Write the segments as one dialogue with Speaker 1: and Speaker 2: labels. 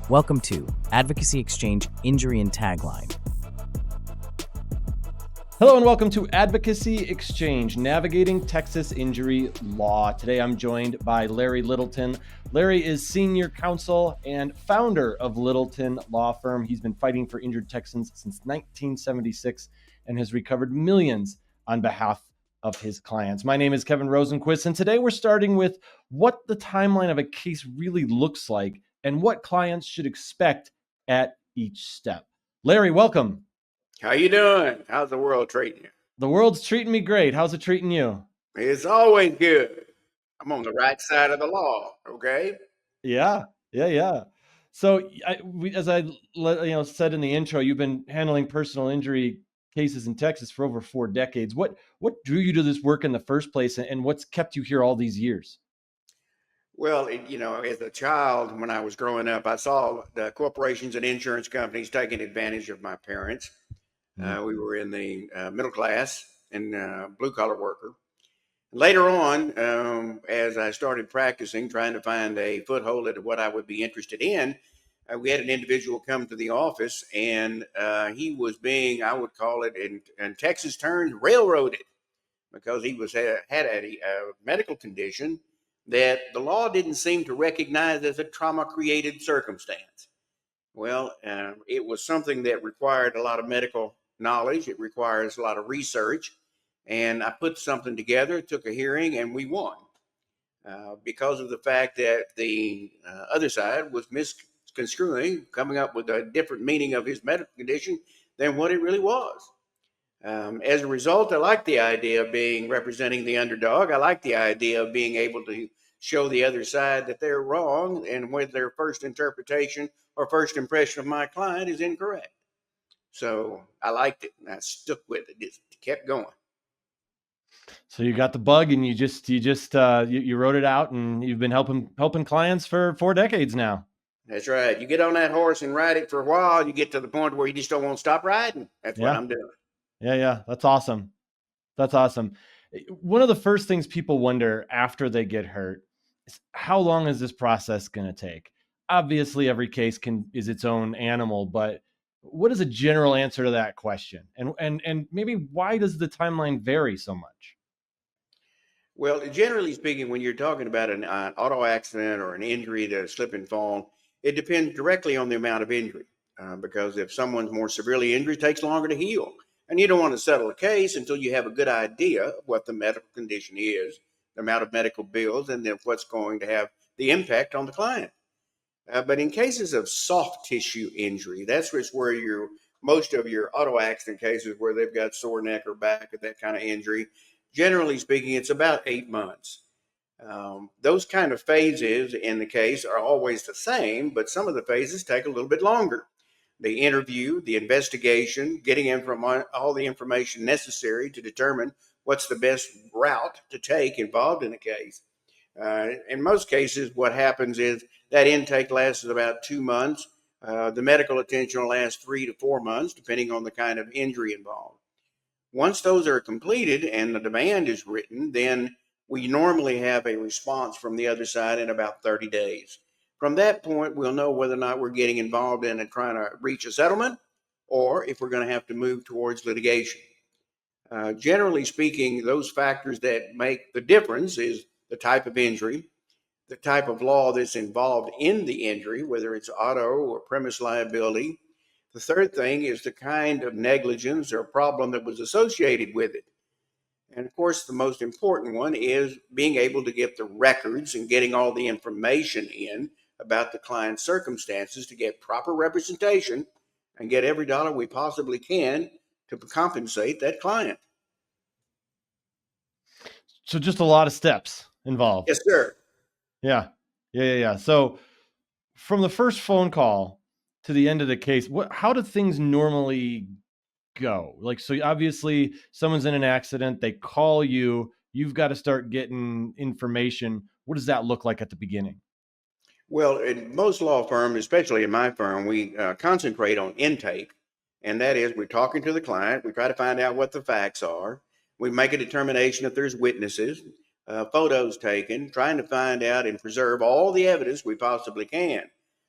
Speaker 1: Welcome to Advocacy Exchange Injury and Tagline.
Speaker 2: Hello and welcome to Advocacy Exchange, Navigating Texas Injury Law. Today I'm joined by Larry Littleton. Larry is senior counsel and founder of Littleton Law Firm. He's been fighting for injured Texans since 1976 and has recovered millions on behalf of his clients. My name is Kevin Rosenquist, and today we're starting with what the timeline of a case really looks like and what clients should expect at each step. Larry, welcome.
Speaker 3: How you doing? How's the world treating you?
Speaker 2: The world's treating me great. How's it treating you?
Speaker 3: It's always good. I'm on the right side of the law, okay?
Speaker 2: Yeah. So, as I said in the intro, you've been handling personal injury cases in Texas for over 4 decades. What drew you to this work in the first place, and what's kept you here all these years?
Speaker 3: Well, as a child, when I was growing up, I saw the corporations and insurance companies taking advantage of my parents. We were in the middle class and blue-collar worker. Later on, as I started practicing, trying to find a foothold at what I would be interested in, we had an individual come to the office, and he was being, I would call it, in Texas terms, railroaded, because he had a medical condition that the law didn't seem to recognize as a trauma-created circumstance. Well, it was something that required a lot of medical knowledge. It requires a lot of research. And I put something together, took a hearing, and we won. Because of the fact that the other side was misconstruing, coming up with a different meaning of his medical condition than what it really was. As a result, I like the idea of representing the underdog. I like the idea of being able to show the other side that they're wrong and whether their first interpretation or first impression of my client is incorrect. So I liked it, and I stuck with it. Just kept going.
Speaker 2: So you got the bug, and you wrote it out, and you've been helping clients for 4 decades now.
Speaker 3: That's right. You get on that horse and ride it for a while, you get to the point where you just don't want to stop riding. That's what I'm doing.
Speaker 2: Yeah. That's awesome. One of the first things people wonder after they get hurt is, how long is this process going to take? Obviously, every case is its own animal, but what is a general answer to that question? And maybe why does the timeline vary so much?
Speaker 3: Well, generally speaking, when you're talking about an auto accident or an injury to a slip and fall, it depends directly on the amount of injury. Because if someone's more severely injured, it takes longer to heal. And you don't want to settle a case until you have a good idea of what the medical condition is, the amount of medical bills, and then what's going to have the impact on the client. But in cases of soft tissue injury, that's where most of your auto accident cases where they've got sore neck or back or that kind of injury, generally speaking, it's about 8 months. Those kind of phases in the case are always the same, but some of the phases take a little bit longer. The interview, the investigation, getting all the information necessary to determine what's the best route to take involved in a case. In most cases, what happens is that intake lasts about 2 months. The medical attention will last 3 to 4 months, depending on the kind of injury involved. Once those are completed and the demand is written, then we normally have a response from the other side in about 30 days. From that point, we'll know whether or not we're getting involved in and trying to reach a settlement, or if we're going to have to move towards litigation. Generally speaking, those factors that make the difference is the type of injury, the type of law that's involved in the injury, whether it's auto or premise liability. The third thing is the kind of negligence or problem that was associated with it. And of course, the most important one is being able to get the records and getting all the information in about the client's circumstances to get proper representation and get every dollar we possibly can to compensate that client.
Speaker 2: So just a lot of steps involved.
Speaker 3: Yes, sir.
Speaker 2: Yeah. So from the first phone call to the end of the case, how do things normally go? Like, so obviously someone's in an accident, they call you, you've got to start getting information. What does that look like at the beginning?
Speaker 3: Well, in most law firms, especially in my firm, we concentrate on intake. And that is, we're talking to the client. We try to find out what the facts are. We make a determination if there's witnesses, photos taken, trying to find out and preserve all the evidence we possibly can.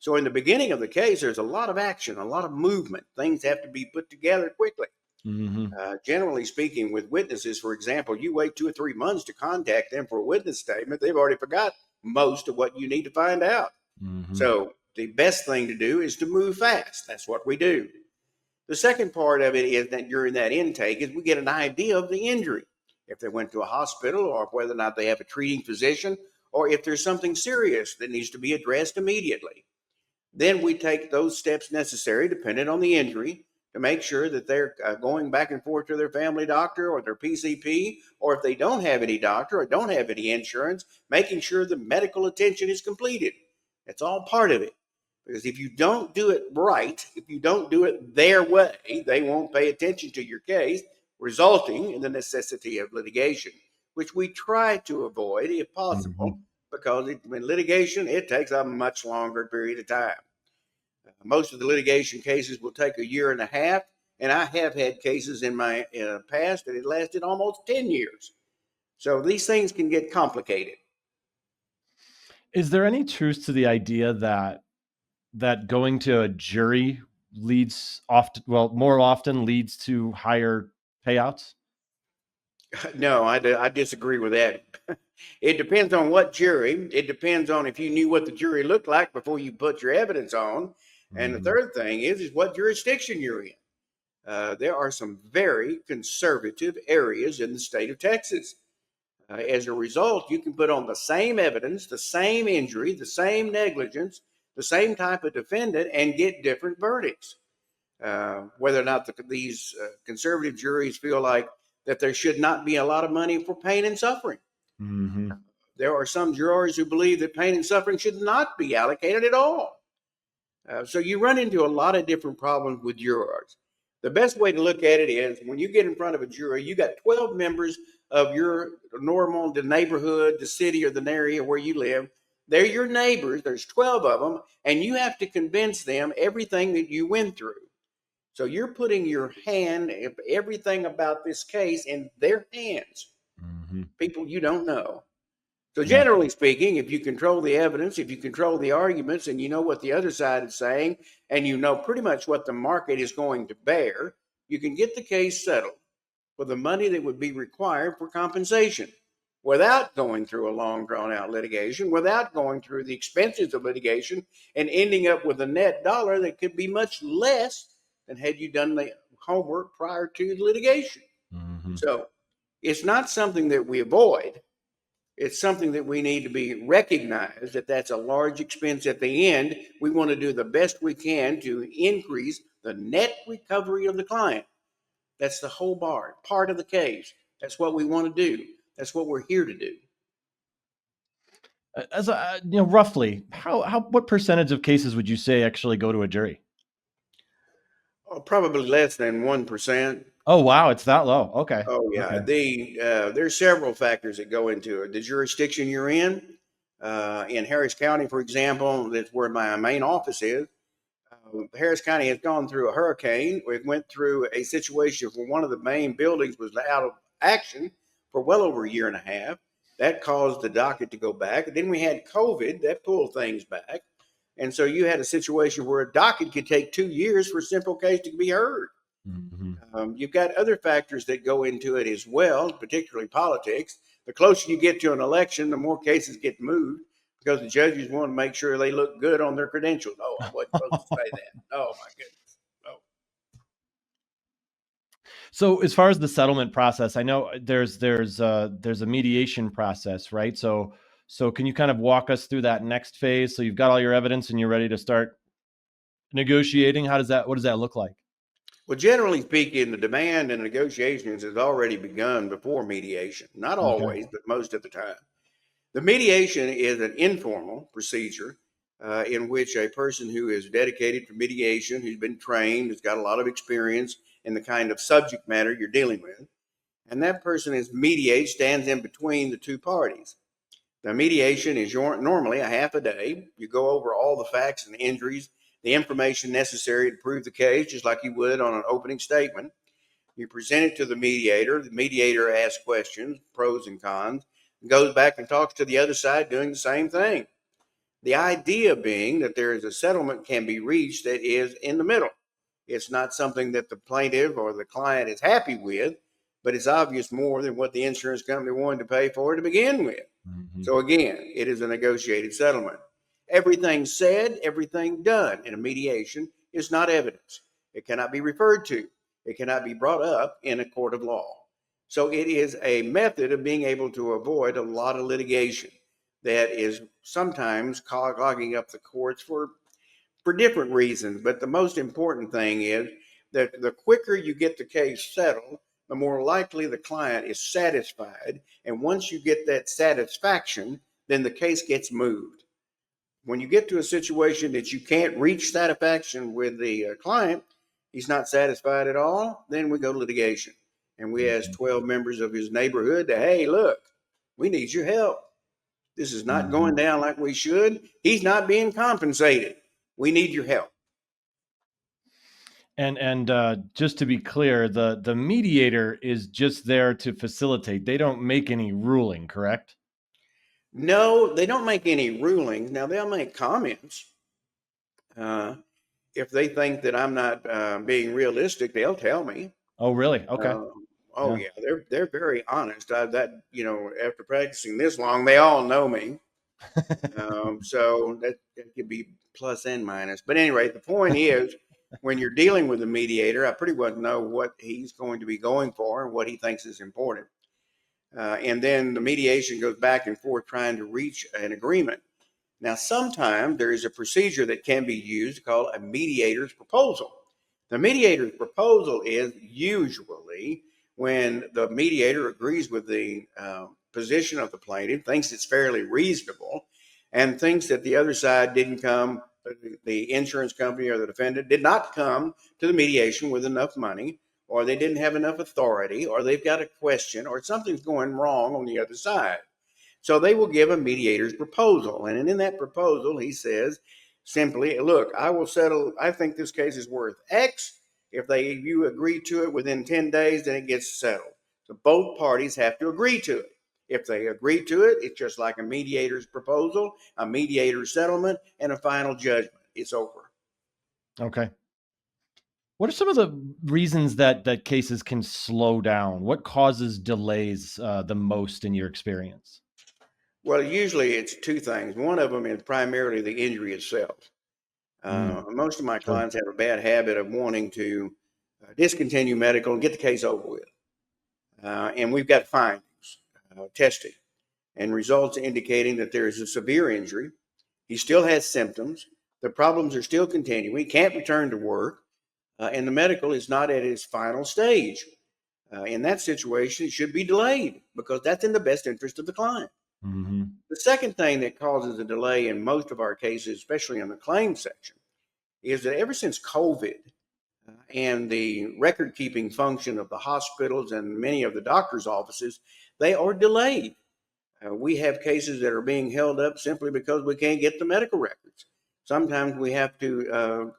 Speaker 3: So in the beginning of the case, there's a lot of action, a lot of movement. Things have to be put together quickly. Generally speaking, with witnesses, for example, you wait 2 or 3 months to contact them for a witness statement, they've already forgot most of what you need to find out. So the best thing to do is to move fast. That's what we do. The second part of it is that during that intake is we get an idea of the injury. If they went to a hospital, or whether or not they have a treating physician, or if there's something serious that needs to be addressed immediately. Then we take those steps necessary, depending on the injury, to make sure that they're going back and forth to their family doctor or their PCP, or if they don't have any doctor or don't have any insurance, making sure the medical attention is completed. That's all part of it. Because if you don't do it right, if you don't do it their way, they won't pay attention to your case, resulting in the necessity of litigation, which we try to avoid if possible, because in litigation, it takes a much longer period of time. Most of the litigation cases will take a year and a half, and I have had cases in my past that it lasted almost 10 years. So these things can get complicated.
Speaker 2: Is there any truth to the idea that going to a jury more often leads to higher payouts?
Speaker 3: No, I disagree with that. It depends on what jury. It depends on if you knew what the jury looked like before you put your evidence on. And the third thing is what jurisdiction you're in. There are some very conservative areas in the state of Texas. As a result, you can put on the same evidence, the same injury, the same negligence, the same type of defendant, and get different verdicts. Whether or not these conservative juries feel like that there should not be a lot of money for pain and suffering. There are some jurors who believe that pain and suffering should not be allocated at all. So you run into a lot of different problems with jurors. The best way to look at it is when you get in front of a jury, you got 12 members of your the neighborhood, the city, or the area where you live. They're your neighbors. There's 12 of them, and you have to convince them everything that you went through. So you're putting your hand, everything about this case, in their hands. People you don't know. So generally speaking, if you control the evidence, if you control the arguments, and you know what the other side is saying, and you know pretty much what the market is going to bear, you can get the case settled for the money that would be required for compensation without going through a long drawn-out litigation, without going through the expenses of litigation, and ending up with a net dollar that could be much less than had you done the homework prior to the litigation. So it's not something that we avoid. It's something that we need to be recognized that that's a large expense at the end. We want to do the best we can to increase the net recovery of the client. That's the whole part of the case. That's what we want to do. That's what we're here to do.
Speaker 2: As roughly, what percentage of cases would you say actually go to a jury?
Speaker 3: Probably less than 1%.
Speaker 2: Oh, wow. It's that low. Okay.
Speaker 3: Oh, yeah.
Speaker 2: Okay.
Speaker 3: There's several factors that go into it. The jurisdiction you're in Harris County, for example, that's where my main office is. Harris County has gone through a hurricane. We went through a situation where one of the main buildings was out of action for well over a year and a half. That caused the docket to go back. And then we had COVID that pulled things back. And so you had a situation where a docket could take 2 years for a simple case to be heard. You've got other factors that go into it as well, particularly politics. The closer you get to an election, the more cases get moved because the judges want to make sure they look good on their credentials. Oh, I wasn't supposed to say that. Oh, my goodness. Oh.
Speaker 2: So as far as the settlement process, I know there's a mediation process, right? So can you kind of walk us through that next phase? So you've got all your evidence and you're ready to start negotiating. What does that look like?
Speaker 3: Well, generally speaking, the demand and negotiations has already begun before mediation. Not always, but most of the time. The mediation is an informal procedure in which a person who is dedicated to mediation, who's been trained, has got a lot of experience in the kind of subject matter you're dealing with, and that person stands in between the two parties. The mediation is normally a half a day. You go over all the facts and injuries, the information necessary to prove the case, just like you would on an opening statement. You present it to the mediator. The mediator asks questions, pros and cons, and goes back and talks to the other side doing the same thing. The idea being that there is a settlement can be reached that is in the middle. It's not something that the plaintiff or the client is happy with, but it's obvious more than what the insurance company wanted to pay for to begin with.
Speaker 2: Mhm.
Speaker 3: So again, it is a negotiated settlement. Everything said, everything done in a mediation is not evidence. It cannot be referred to. It cannot be brought up in a court of law. So it is a method of being able to avoid a lot of litigation that is sometimes clogging up the courts for different reasons. But the most important thing is that the quicker you get the case settled, the more likely the client is satisfied. And once you get that satisfaction, then the case gets moved. When you get to a situation that you can't reach satisfaction with the client, he's not satisfied at all, then we go to litigation. And we ask 12 members of his neighborhood to, hey, look, we need your help. This is not going down like we should. He's not being compensated. We need your help.
Speaker 2: And just to be clear, the mediator is just there to facilitate. They don't make any ruling, correct?
Speaker 3: No, they don't make any rulings. Now, they'll make comments. If they think that I'm not being realistic, they'll tell me.
Speaker 2: Oh, really? Okay.
Speaker 3: Oh
Speaker 2: Yeah.
Speaker 3: yeah, they're very honest. After practicing this long, they all know me. So that could be plus and minus. But anyway, the point is, when you're dealing with a mediator, I pretty well know what he's going to be going for and what he thinks is important. And then the mediation goes back and forth trying to reach an agreement. Now, sometimes there is a procedure that can be used called a mediator's proposal. The mediator's proposal is usually when the mediator agrees with the position of the plaintiff, thinks it's fairly reasonable, and thinks that the other side the insurance company or the defendant did not come to the mediation with enough money, or they didn't have enough authority, or they've got a question, or something's going wrong on the other side. So they will give a mediator's proposal. And in that proposal, he says simply, look, I will settle. I think this case is worth X. If you agree to it within 10 days, then it gets settled. So both parties have to agree to it. If they agree to it, it's just like a mediator's proposal, a mediator's settlement, and a final judgment. It's over.
Speaker 2: Okay. What are some of the reasons that cases can slow down? What causes delays the most in your experience?
Speaker 3: Well, usually it's two things. One of them is primarily the injury itself. Most of my
Speaker 2: Sure.
Speaker 3: clients have a bad habit of wanting to discontinue medical and get the case over with. And we've got findings, testing, and results indicating that there is a severe injury. He still has symptoms. The problems are still continuing. He can't return to work, and the medical is not at its final stage. In that situation, it should be delayed because that's in the best interest of the client.
Speaker 2: Mm-hmm.
Speaker 3: The second thing that causes a delay in most of our cases, especially in the claim section, is that ever since COVID and the record keeping function of the hospitals and many of the doctor's offices, they are delayed. We have cases that are being held up simply because we can't get the medical records. Sometimes we have to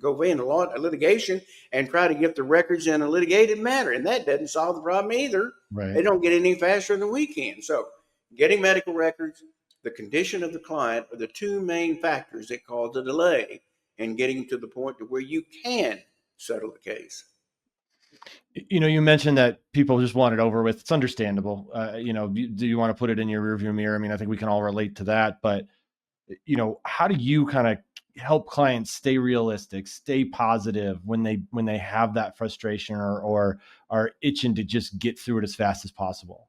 Speaker 3: go into litigation and try to get the records in a litigated manner, and that doesn't solve the problem either.
Speaker 2: Right.
Speaker 3: They don't get any faster than we can. So getting medical records, the condition of the client are the two main factors that cause the delay in getting to the point to where you can settle the case.
Speaker 2: You mentioned that people just want it over with. It's understandable. Do you want to put it in your rearview mirror? I mean, I think we can all relate to that. But how do you kind of help clients stay realistic, stay positive when they have that frustration or are itching to just get through it as fast as possible?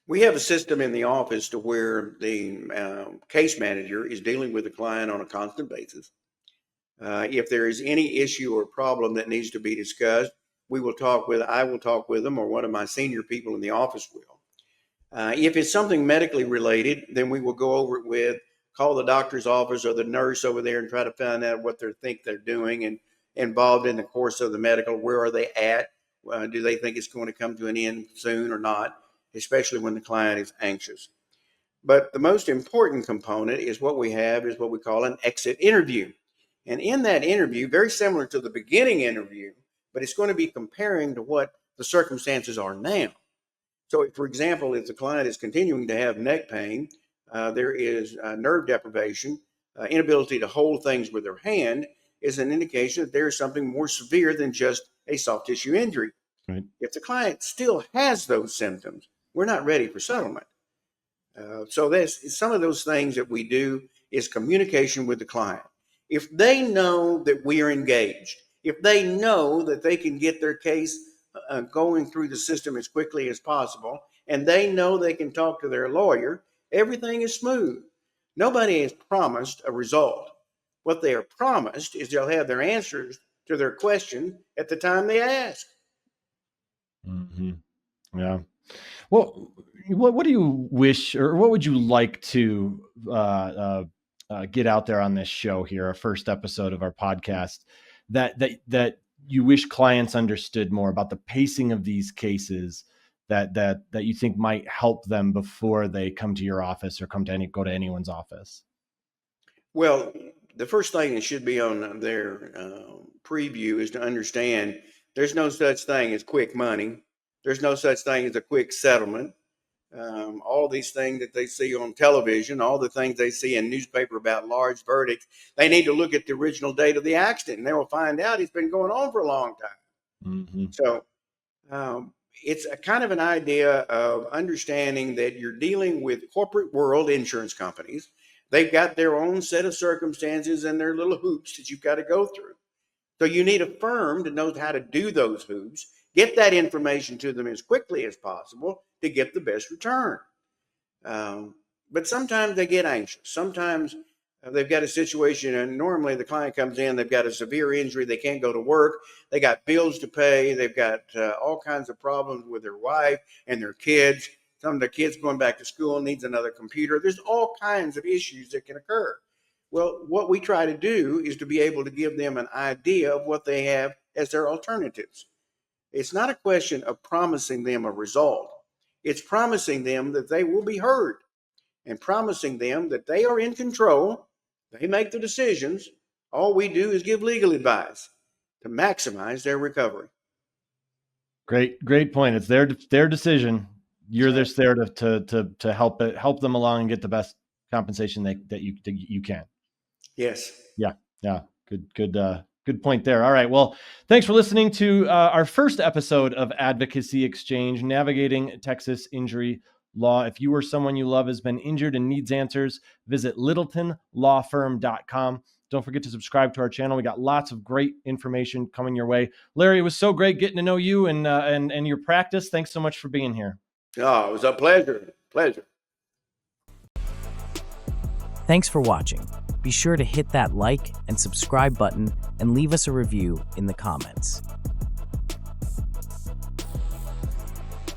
Speaker 3: We have a system in the office to where the case manager is dealing with the client on a constant basis. If there is any issue or problem that needs to be discussed, I will talk with them, or one of my senior people in the office will. If it's something medically related, then we will go over it call the doctor's office or the nurse over there and try to find out what they're doing and involved in the course of the medical. Where are they at? Do they think it's going to come to an end soon or not? Especially when the client is anxious. But the most important component is what we call an exit interview. And in that interview, very similar to the beginning interview, but it's going to be comparing to what the circumstances are now. So, for example, if the client is continuing to have neck pain, there is nerve deprivation, inability to hold things with their hand is an indication that there is something more severe than just a soft tissue injury.
Speaker 2: Right.
Speaker 3: If the client still has those symptoms, we're not ready for settlement. So that's some of those things that we do is communication with the client. If they know that we are engaged, if they know that they can get their case going through the system as quickly as possible, and they know they can talk to their lawyer, everything is smooth. Nobody is promised a result. What they are promised is they'll have their answers to their question at the time they ask.
Speaker 2: Mm-hmm. Yeah. Well, what do you wish, or what would you like to get out there on this show here, our first episode of our podcast, that you wish clients understood more about the pacing of these cases, that you think might help them before they come to your office or go to anyone's office?
Speaker 3: Well, the first thing that should be on their preview is to understand there's no such thing as quick money. There's no such thing as a quick settlement. All these things that they see on television, all the things they see in newspaper about large verdicts, they need to look at the original date of the accident, and they will find out it's been going on for a long time.
Speaker 2: Mm-hmm.
Speaker 3: So it's a kind of an idea of understanding that you're dealing with corporate world insurance companies. They've got their own set of circumstances and their little hoops that you've got to go through. So you need a firm that knows how to do those hoops, get that information to them as quickly as possible to get the best return. But sometimes they get anxious. Sometimes they've got a situation, and normally the client comes in, they've got a severe injury, they can't go to work, they got bills to pay, they've got all kinds of problems with their wife and their kids. Some of the kids going back to school needs another computer. There's all kinds of issues that can occur. Well, what we try to do is to be able to give them an idea of what they have as their alternatives. It's not a question of promising them a result. It's promising them that they will be heard and promising them that they are in control. They make the decisions. All we do is give legal advice to maximize their recovery.
Speaker 2: Great point. It's their decision. You're just there to help them along and get the best compensation that you can.
Speaker 3: Yes.
Speaker 2: Yeah. Good point there. All right. Well, thanks for listening to our first episode of Advocacy Exchange, Navigating Texas Injury Law. If you or someone you love has been injured and needs answers, visit littletonlawfirm.com. Don't forget to subscribe to our channel. We got lots of great information coming your way. Larry, it was so great getting to know you and your practice. Thanks so much for being here.
Speaker 3: Oh, it was a pleasure.
Speaker 1: Thanks for watching. Be sure to hit that like and subscribe button and leave us a review in the comments.